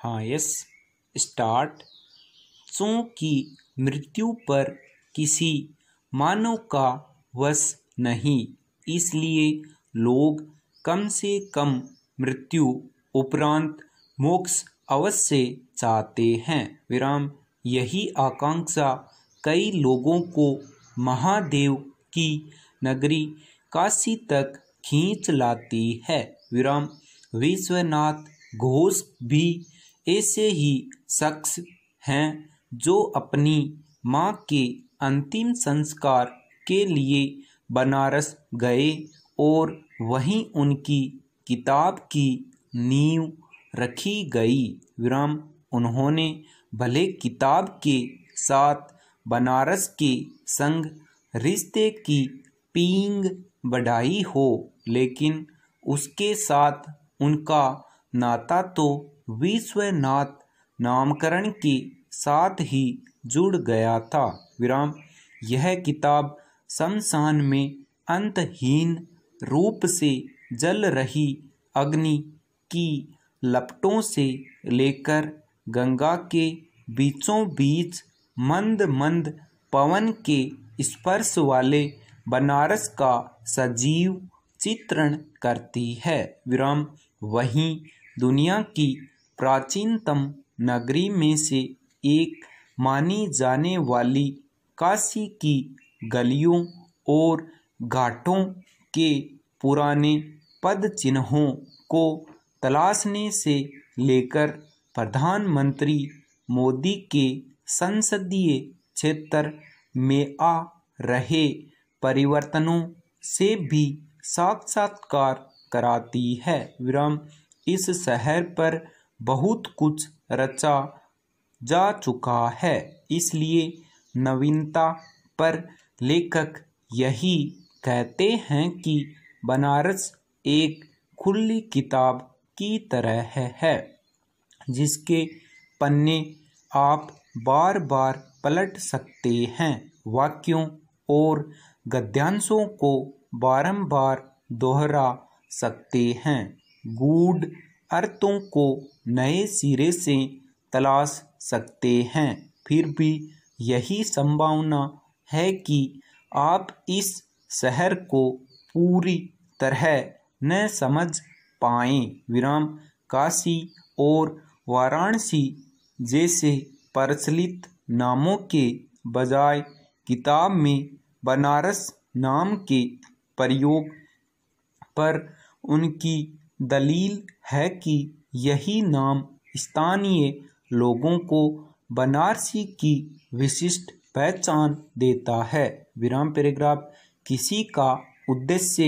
हाँ yes start. चूंकि मृत्यु पर किसी मानव का वश नहीं, इसलिए लोग कम से कम मृत्यु उपरांत मोक्ष अवश्य चाहते हैं। विराम। यही आकांक्षा कई लोगों को महादेव की नगरी काशी तक खींच लाती है। विराम। विश्वनाथ घोष भी ऐसे ही शख्स हैं जो अपनी मां के अंतिम संस्कार के लिए बनारस गए और वहीं उनकी किताब की नींव रखी गई। विराम। उन्होंने भले किताब के साथ बनारस के संग रिश्ते की पींग बढ़ाई हो, लेकिन उसके साथ उनका नाता तो विश्वनाथ नामकरण के साथ ही जुड़ गया था। विराम। यह किताब शमशान में अंतहीन रूप से जल रही अग्नि की लपटों से लेकर गंगा के बीचों बीच मंद मंद पवन के स्पर्श वाले बनारस का सजीव चित्रण करती है। विराम। वहीं दुनिया की प्राचीनतम नगरी में से एक मानी जाने वाली काशी की गलियों और घाटों के पुराने पद चिन्हों को तलाशने से लेकर प्रधानमंत्री मोदी के संसदीय क्षेत्र में आ रहे परिवर्तनों से भी साक्षात्कार कराती है। विराम। इस शहर पर बहुत कुछ रचा जा चुका है, इसलिए नवीनता पर लेखक यही कहते हैं कि बनारस एक खुली किताब की तरह है, जिसके पन्ने आप बार बार पलट सकते हैं, वाक्यों और गद्यांशों को बारंबार दोहरा सकते हैं, गूढ़ अर्थों को नए सिरे से तलाश सकते हैं। फिर भी यही संभावना है कि आप इस शहर को पूरी तरह न समझ पाएं। विराम। काशी और वाराणसी जैसे प्रचलित नामों के बजाय किताब में बनारस नाम के प्रयोग पर उनकी दलील है कि यही नाम स्थानीय लोगों को बनारसी की विशिष्ट पहचान देता है। विराम पैराग्राफ। किसी का उद्देश्य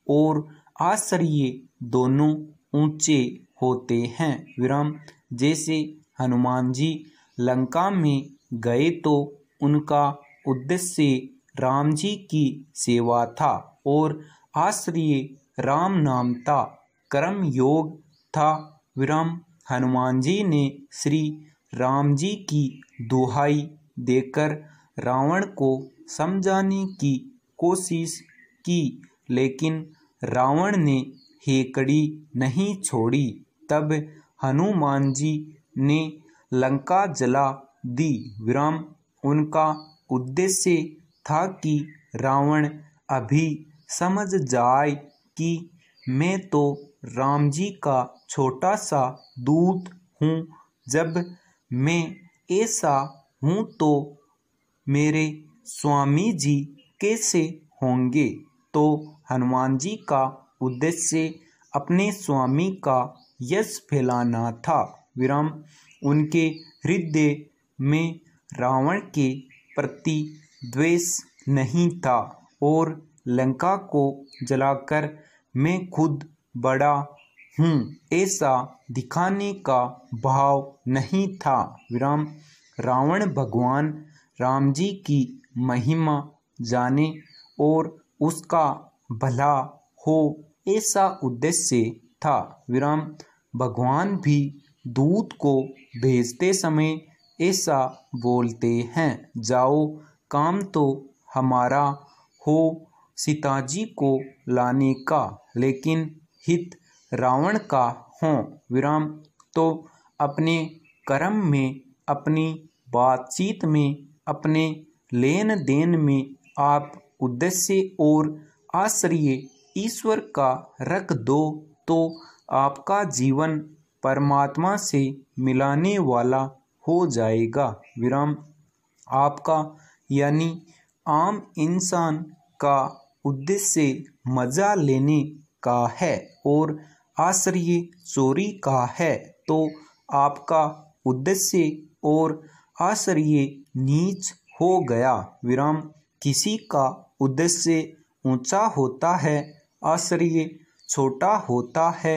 और आश्रय दोनों ऊंचे होते हैं। विराम। जैसे हनुमान जी लंका में गए तो उनका उद्देश्य राम जी की सेवा था और आश्रय राम नाम था, कर्म योग था। विराम। हनुमान जी ने श्री राम जी की दुहाई देकर रावण को समझाने की कोशिश की, लेकिन रावण ने हेकड़ी नहीं छोड़ी। तब हनुमान जी ने लंका जला दी। विराम। उनका उद्देश्य था कि रावण अभी समझ जाए कि मैं तो राम जी का छोटा सा दूत हूँ। जब मैं ऐसा हूँ तो मेरे स्वामी जी कैसे होंगे? तो हनुमान जी का उद्देश्य अपने स्वामी का यश फैलाना था। विराम। उनके हृदय में रावण के प्रति द्वेष नहीं था और लंका को जलाकर मैं खुद बड़ा हूँ ऐसा दिखाने का भाव नहीं था। विराम। रावण भगवान राम जी की महिमा जाने और उसका भला हो ऐसा उद्देश्य था। विराम। भगवान भी दूत को भेजते समय ऐसा बोलते हैं, जाओ काम तो हमारा हो सीता जी को लाने का, लेकिन हित रावण का हो। विराम। तो अपने कर्म में, अपनी बातचीत में, अपने लेन देन में आप उद्देश्य और आश्रय ईश्वर का रख दो तो आपका जीवन परमात्मा से मिलाने वाला हो जाएगा। विराम। आपका यानी आम इंसान का उद्देश्य मजा लेने का है और आश्रय चोरी का है, तो आपका उद्देश्य और आश्रय नीच हो गया। विराम। किसी का उद्देश्य ऊंचा होता है, आश्रय छोटा होता है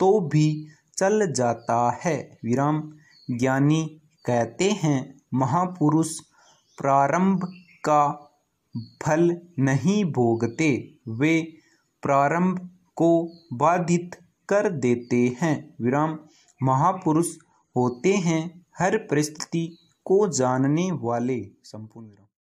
तो भी चल जाता है। विराम। ज्ञानी कहते हैं महापुरुष प्रारंभ का फल नहीं भोगते, वे प्रारंभ को बाधित कर देते हैं। विराम। महापुरुष होते हैं हर परिस्थिति को जानने वाले। संपूर्ण विराम।